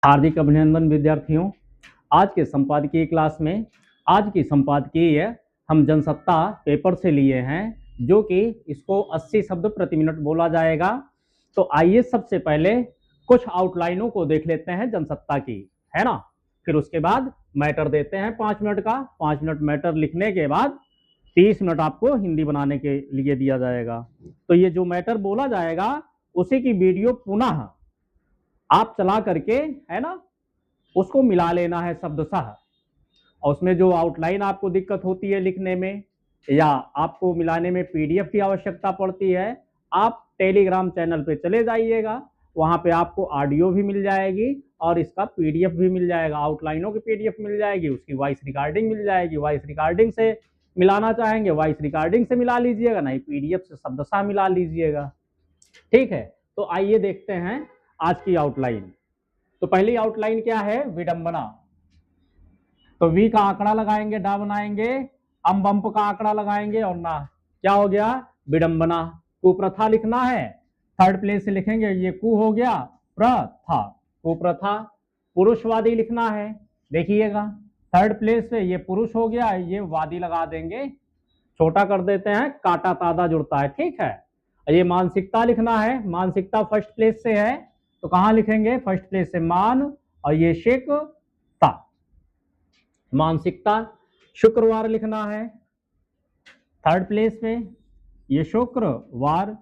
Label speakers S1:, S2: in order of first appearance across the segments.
S1: हार्दिक अभिनंदन विद्यार्थियों। आज के संपादकीय क्लास में आज की संपादकीय हम जनसत्ता पेपर से लिए हैं, जो कि इसको 80 शब्द प्रति मिनट बोला जाएगा। तो आइए सबसे पहले कुछ आउटलाइनों को देख लेते हैं जनसत्ता की, है ना। फिर उसके बाद मैटर देते हैं 5 मिनट का। 5 मिनट मैटर लिखने के बाद 30 मिनट आपको हिंदी बनाने के लिए दिया जाएगा। तो ये जो मैटर बोला जाएगा उसी की वीडियो पुनः आप चला करके, है ना, उसको मिला लेना है शब्दशः। और उसमें जो आउटलाइन आपको दिक्कत होती है लिखने में या आपको मिलाने में पीडीएफ की आवश्यकता पड़ती है, आप टेलीग्राम चैनल पे चले जाइएगा। वहां पे आपको ऑडियो भी मिल जाएगी और इसका पीडीएफ भी मिल जाएगा। आउटलाइनों की पीडीएफ मिल जाएगी, उसकी वॉइस रिकॉर्डिंग मिल जाएगी। वॉइस रिकॉर्डिंग से मिलाना चाहेंगे वॉइस रिकॉर्डिंग से मिला लीजिएगा, नहीं पीडीएफ से शब्दशः मिला लीजिएगा। ठीक है, तो आइए देखते हैं आज की आउटलाइन। तो पहली आउटलाइन क्या है? विडंबना। तो वी का आंकड़ा लगाएंगे, डा बनाएंगे, अम बम्प का आंकड़ा लगाएंगे और ना। क्या हो गया? विडंबना। कुप्रथा लिखना है, थर्ड प्लेस से लिखेंगे, ये कु हो गया, प्रथा, कुप्रथा। पुरुषवादी लिखना है, देखिएगा थर्ड प्लेस पे ये पुरुष हो गया, ये वादी लगा देंगे, छोटा कर देते हैं, काटा तादा जुड़ता है, ठीक है। ये मानसिकता लिखना है, मानसिकता फर्स्ट प्लेस से है, तो कहां लिखेंगे? फर्स्ट प्लेस से मान, और ये शिकता, मानसिकता। शुक्रवार लिखना है थर्ड प्लेस पे, ये शुक्रवार।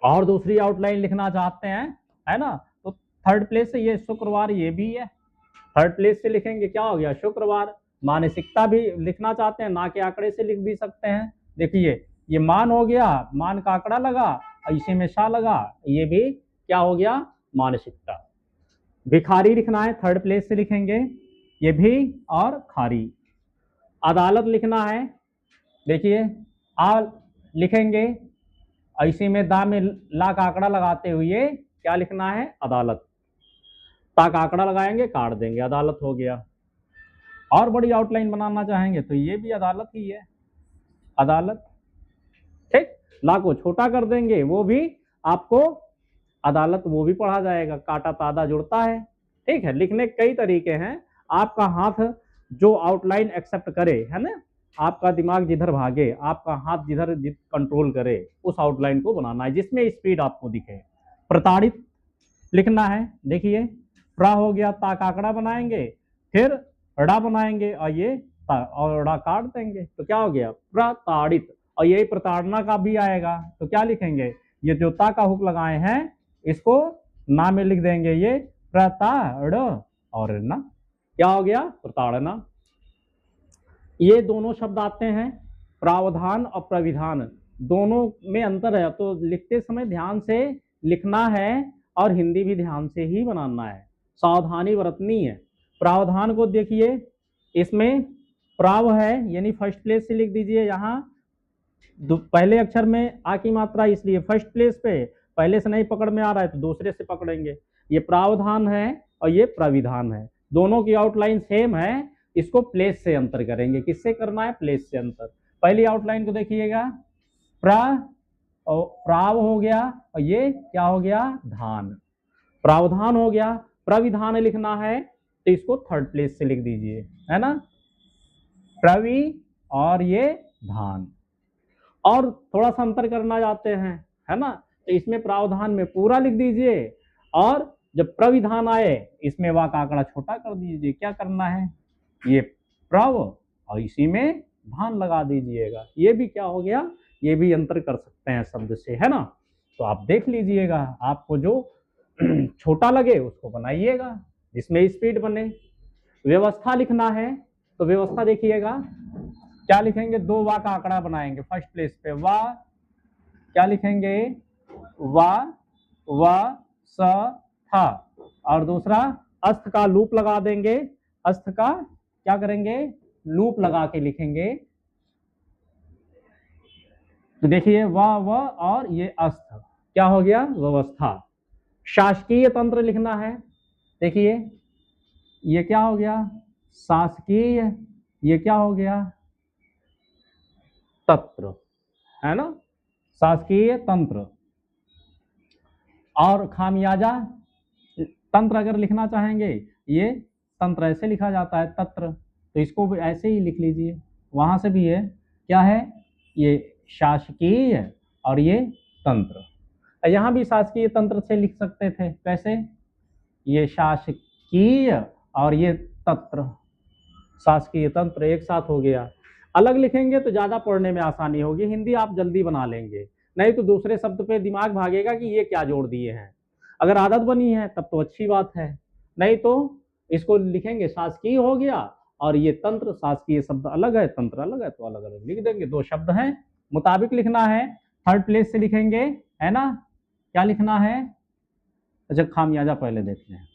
S1: और दूसरी आउटलाइन लिखना चाहते हैं, है ना, तो थर्ड प्लेस से ये शुक्रवार, ये भी है, थर्ड प्लेस से लिखेंगे, क्या हो गया? शुक्रवार। मानसिकता भी लिखना चाहते हैं, ना के आंकड़े से लिख भी सकते हैं। देखिए ये मान हो गया, मान का आंकड़ा लगा, इसी में शाह लगा, ये भी क्या हो गया? मानसिकता। भिखारी लिखना है, थर्ड प्लेस से लिखेंगे, ये भी और खारी। अदालत लिखना है, देखिए आ लिखेंगे, इसी में दा में ला का आंकड़ा लगाते हुए क्या लिखना है? अदालत। ता का आंकड़ा लगाएंगे, काट देंगे, अदालत हो गया। और बड़ी आउटलाइन बनाना चाहेंगे तो ये भी अदालत ही है, अदालत, ठीक। ला को छोटा कर देंगे, वो भी आपको अदालत, वो भी पढ़ा जाएगा, काटा तादा जुड़ता है, ठीक है। लिखने के कई तरीके हैं, आपका हाथ जो आउटलाइन एक्सेप्ट करे, है ना, आपका दिमाग जिधर भागे, आपका हाथ जिधर कंट्रोल करे, उस आउटलाइन को बनाना है जिसमें स्पीड आपको दिखे। प्रताड़ित लिखना है, देखिए प्रा हो गया, ता का आंकड़ा बनाएंगे, फिर ड़ा बनाएंगे, और ये और ड़ा काट देंगे, तो क्या हो गया? प्रताड़ित। और यही प्रताड़ना का भी आएगा, तो क्या लिखेंगे? ये जो ता का हुक लगाए हैं, इसको ना में लिख देंगे, ये प्रताड़, और ना क्या हो गया? प्रताड़ना। ये दोनों शब्द आते हैं, प्रावधान और प्रविधान, दोनों में अंतर है, तो लिखते समय ध्यान से लिखना है और हिंदी भी ध्यान से ही बनाना है, सावधानी बरतनी है। प्रावधान को देखिए, इसमें प्राव है, यानी फर्स्ट प्लेस से लिख दीजिए। यहाँ पहले अक्षर में आ की मात्रा, इसलिए फर्स्ट प्लेस पे, पहले से नहीं पकड़ में आ रहा है तो दूसरे से पकड़ेंगे। ये प्रावधान है और ये प्रविधान है, दोनों की आउटलाइन सेम है, इसको प्लेस से अंतर करेंगे। किससे करना है? प्लेस से अंतर। पहली आउटलाइन को देखिएगा, प्राव हो गया, और ये क्या हो गया? धान। प्रावधान हो गया। प्रविधान लिखना है तो इसको थर्ड प्लेस से लिख दीजिए, है ना, प्रवि और ये धान। और थोड़ा सा अंतर करना चाहते हैं, है ना, तो इसमें प्रावधान में पूरा लिख दीजिए, और जब प्रविधान आए इसमें वा का आंकड़ा छोटा कर दीजिए। क्या करना है? ये प्रव और इसी में धान लगा दीजिएगा। ये भी क्या हो गया? ये भी अंतर कर सकते हैं शब्द से, है ना। तो आप देख लीजिएगा, आपको जो छोटा लगे उसको बनाइएगा, जिसमें स्पीड बने। व्यवस्था लिखना है, तो व्यवस्था देखिएगा, क्या लिखेंगे? दो वा का आंकड़ा बनाएंगे, फर्स्ट प्लेस पे वा, क्या लिखेंगे? वा, वा, स, था, और दूसरा अस्थ का लूप लगा देंगे, अस्थ का क्या करेंगे? लूप लगा के लिखेंगे। तो देखिए वा, व और ये अस्थ, क्या हो गया? व्यवस्था। शासकीय तंत्र लिखना है, देखिए ये क्या हो गया? शासकीय। ये क्या हो गया? तंत्र, है ना, शासकीय तंत्र। और खामियाजा तंत्र अगर लिखना चाहेंगे, ये तंत्र ऐसे लिखा जाता है तत्र, तो इसको भी ऐसे ही लिख लीजिए। वहां से भी है क्या है, ये शासकीय और ये तंत्र। यहाँ भी शासकीय तंत्र से लिख सकते थे, कैसे, ये शासकीय और ये तंत्र, शासकीय तंत्र एक साथ हो गया। अलग लिखेंगे तो ज्यादा पढ़ने में आसानी होगी, हिंदी आप जल्दी बना लेंगे, नहीं तो दूसरे शब्द पे दिमाग भागेगा कि ये क्या जोड़ दिए हैं। अगर आदत बनी है तब तो अच्छी बात है, नहीं तो इसको लिखेंगे शासकीय हो गया और ये तंत्र, शासकीय शब्द अलग है, तंत्र अलग है, तो अलग अलग लिख देंगे। दो शब्द हैं, मुताबिक लिखना है, थर्ड प्लेस से लिखेंगे, है ना। क्या लिखना है, अच्छा खामियाजा पहले देखते हैं,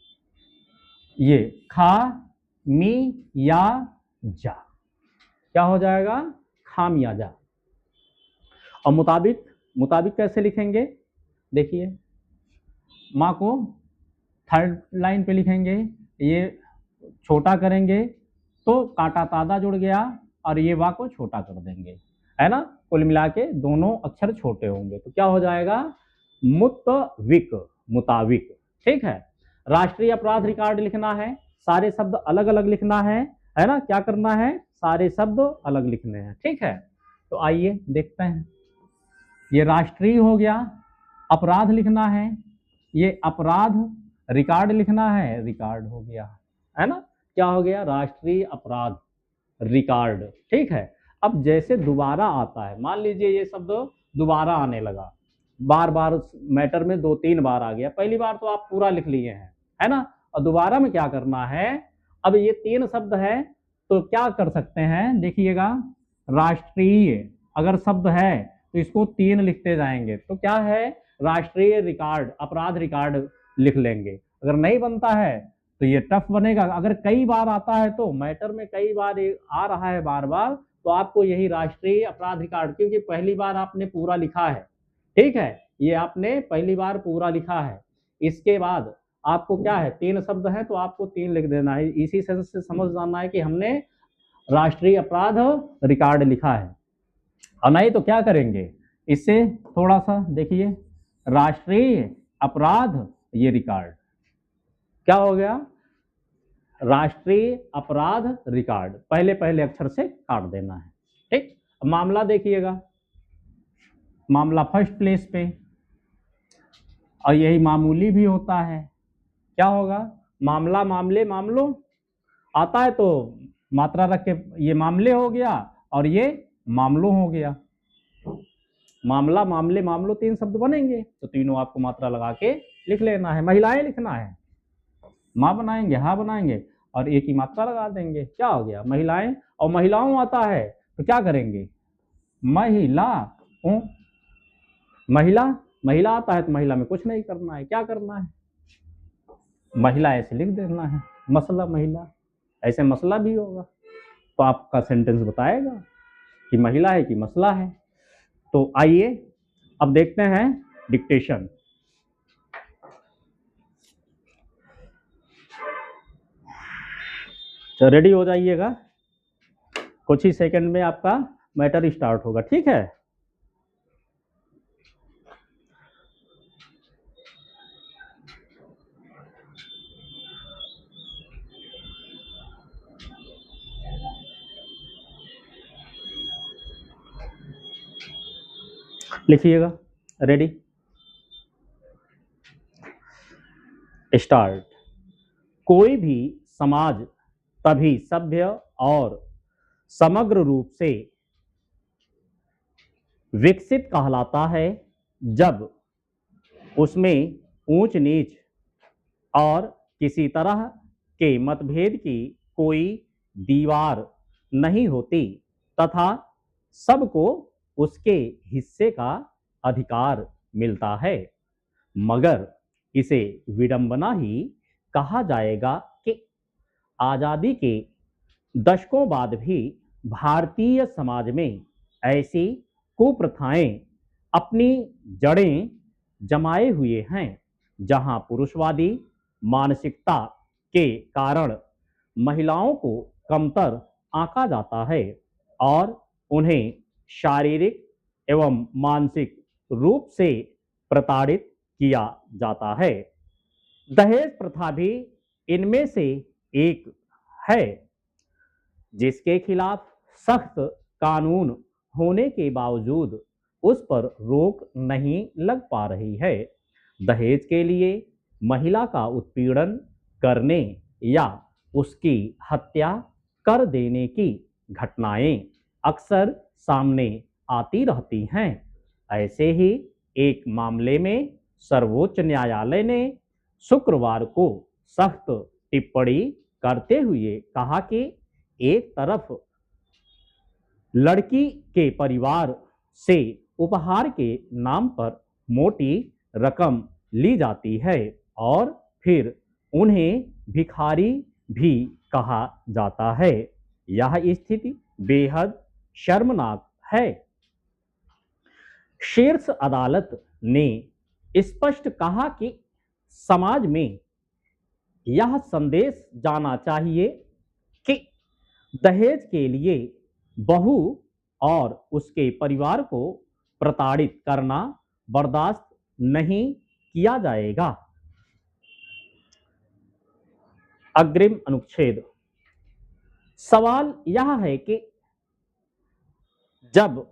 S1: ये खा मी या जा, क्या हो जाएगा, खामियाजा। और मुताबिक, मुताबिक कैसे लिखेंगे, देखिए माँ को थर्ड लाइन पे लिखेंगे, ये छोटा करेंगे तो काटा तादा जुड़ गया और ये वा को छोटा कर देंगे, है ना। कुल मिला के दोनों अक्षर छोटे होंगे तो क्या हो जाएगा, मुतविक, मुताबिक, ठीक है। राष्ट्रीय अपराध रिकॉर्ड लिखना है, सारे शब्द अलग अलग लिखना है ना। क्या करना है, सारे शब्द अलग लिखने हैं, ठीक है। तो आइए देखते हैं, ये राष्ट्रीय हो गया, अपराध लिखना है, ये अपराध, रिकॉर्ड लिखना है, रिकॉर्ड हो गया, है ना। क्या हो गया, राष्ट्रीय अपराध रिकॉर्ड, ठीक है। अब जैसे दोबारा आता है, मान लीजिए ये शब्द दोबारा आने लगा, बार बार मैटर में 2-3 बार आ गया, पहली बार तो आप पूरा लिख लिए हैं, है ना, और दोबारा में क्या करना है, अब ये 3 शब्द है तो क्या कर सकते हैं, देखिएगा, राष्ट्रीय अगर शब्द है तो इसको 3 लिखते जाएंगे, तो क्या है, राष्ट्रीय रिकॉर्ड, अपराध रिकॉर्ड लिख लेंगे। अगर नहीं बनता है तो ये टफ बनेगा, अगर कई बार आता है तो मैटर में कई बार आ रहा है बार बार, तो आपको यही राष्ट्रीय अपराध रिकॉर्ड, क्योंकि पहली बार आपने पूरा लिखा है, ठीक है, ये आपने पहली बार पूरा लिखा है, इसके बाद आपको क्या है, 3 शब्द है तो आपको 3 लिख देना है, इसी सेंस से समझ जाना है कि हमने राष्ट्रीय अपराध रिकॉर्ड लिखा है। और नहीं तो क्या करेंगे, इससे थोड़ा सा देखिए, राष्ट्रीय अपराध ये रिकॉर्ड, क्या हो गया, राष्ट्रीय अपराध रिकॉर्ड, पहले पहले अक्षर से काट देना है, ठीक। मामला देखिएगा, मामला फर्स्ट प्लेस पे, और यही मामूली भी होता है, क्या होगा, मामला, मामले, मामलों आता है तो मात्रा रख के ये मामले हो गया और ये मामलों हो गया, मामला, मामले, मामलों 3 शब्द बनेंगे, तो तीनों आपको मात्रा लगा के लिख लेना है। महिलाएं लिखना है, माँ बनाएंगे, हाँ बनाएंगे और एक ही मात्रा लगा देंगे, क्या हो गया, महिलाएं। और महिलाओं आता है तो क्या करेंगे, महिला, महिला, महिला आता है तो महिला में कुछ नहीं करना है, क्या करना है, महिला ऐसे लिख देना है, मसला महिला, ऐसे मसला भी होगा तो आपका सेंटेंस बताएगा कि महिला है कि मसला है। तो आइए अब देखते हैं डिक्टेशन। तो रेडी हो जाइएगा, कुछ ही सेकंड में आपका मैटर स्टार्ट होगा, ठीक है। लिखिएगा, रेडी, स्टार्ट। कोई भी समाज तभी सभ्य और समग्र रूप से विकसित कहलाता है जब उसमें ऊंच नीच और किसी तरह के मतभेद की कोई दीवार नहीं होती तथा सबको उसके हिस्से का अधिकार मिलता है। मगर इसे विडंबना ही कहा जाएगा कि आज़ादी के दशकों बाद भी भारतीय समाज में ऐसी कुप्रथाएं अपनी जड़ें जमाए हुए हैं जहां पुरुषवादी मानसिकता के कारण महिलाओं को कमतर आंका जाता है और उन्हें शारीरिक एवं मानसिक रूप से प्रताड़ित किया जाता है। दहेज प्रथा भी इनमें से एक है, जिसके खिलाफ सख्त कानून होने के बावजूद उस पर रोक नहीं लग पा रही है। दहेज के लिए महिला का उत्पीड़न करने या उसकी हत्या कर देने की घटनाएं अक्सर सामने आती रहती हैं। ऐसे ही एक मामले में सर्वोच्च न्यायालय ने शुक्रवार को सख्त टिप्पणी करते हुए कहा कि एक तरफ लड़की के परिवार से उपहार के नाम पर मोटी रकम ली जाती है और फिर उन्हें भिखारी भी कहा जाता है। यह स्थिति बेहद शर्मनाक है। शीर्ष अदालत ने स्पष्ट कहा कि समाज में यह संदेश जाना चाहिए कि दहेज के लिए बहू और उसके परिवार को प्रताड़ित करना बर्दाश्त नहीं किया जाएगा। अग्रिम अनुच्छेद। सवाल यह है कि जब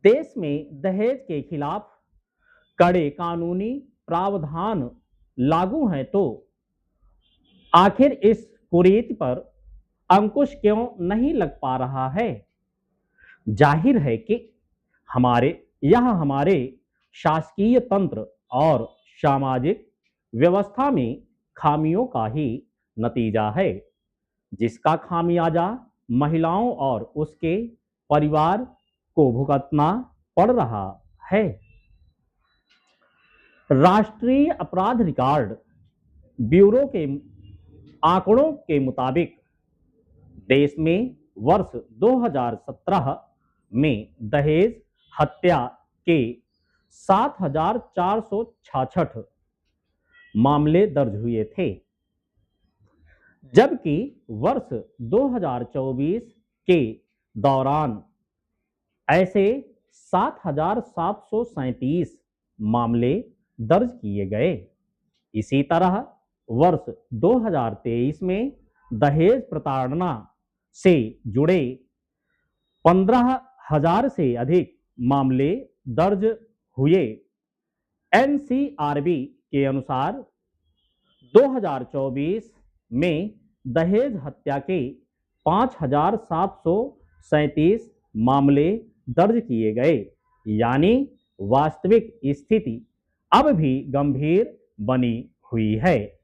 S1: देश में दहेज के खिलाफ कड़े कानूनी प्रावधान लागू हैं तो आखिर इस कुरीति पर अंकुश क्यों नहीं लग पा रहा है। जाहिर है कि हमारे शासकीय तंत्र और सामाजिक व्यवस्था में खामियों का ही नतीजा है, जिसका खामियाजा महिलाओं और उसके परिवार को भुगतना पड़ रहा है। राष्ट्रीय अपराध रिकॉर्ड ब्यूरो के आंकड़ों के मुताबिक देश में वर्ष 2017 में दहेज हत्या के 7,466 मामले दर्ज हुए थे, जबकि वर्ष 2024 के दौरान ऐसे 7,737 मामले दर्ज किए गए। इसी तरह वर्ष 2023 में दहेज प्रताड़ना से जुड़े 15,000 से अधिक मामले दर्ज हुए। एनसीआरबी के अनुसार 2024 में दहेज हत्या के 5,737 मामले दर्ज किए गए, यानी वास्तविक स्थिति अब भी गंभीर बनी हुई है।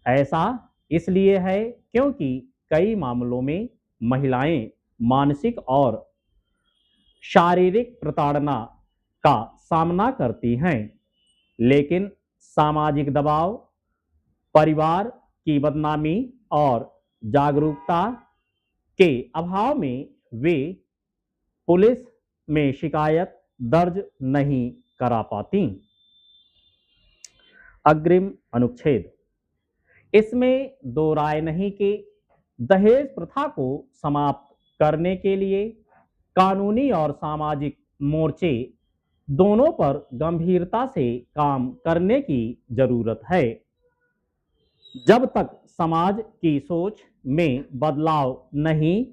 S1: ऐसा इसलिए है क्योंकि कई मामलों में महिलाएं मानसिक और शारीरिक प्रताड़ना का सामना करती हैं, लेकिन सामाजिक दबाव, परिवार की बदनामी और जागरूकता के अभाव में वे पुलिस में शिकायत दर्ज नहीं करा पाती। अग्रिम अनुच्छेद। इसमें दो राय नहीं कि दहेज प्रथा को समाप्त करने के लिए कानूनी और सामाजिक मोर्चे दोनों पर गंभीरता से काम करने की जरूरत है। जब तक समाज की सोच में बदलाव नहीं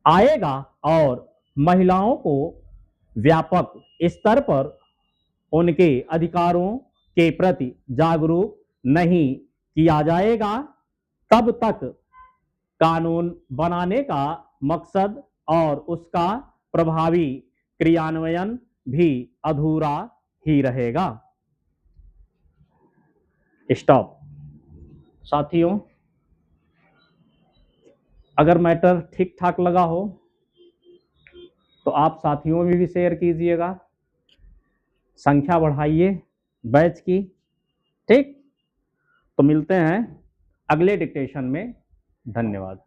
S1: आएगा और महिलाओं को व्यापक स्तर पर उनके अधिकारों के प्रति जागरूक नहीं किया जाएगा, तब तक कानून बनाने का मकसद और उसका प्रभावी क्रियान्वयन भी अधूरा ही रहेगा। स्टॉप। साथियों, अगर मैटर ठीक ठाक लगा हो तो आप साथियों में भी शेयर कीजिएगा, संख्या बढ़ाइए बैच की। ठीक, तो मिलते हैं अगले डिक्टेशन में। धन्यवाद।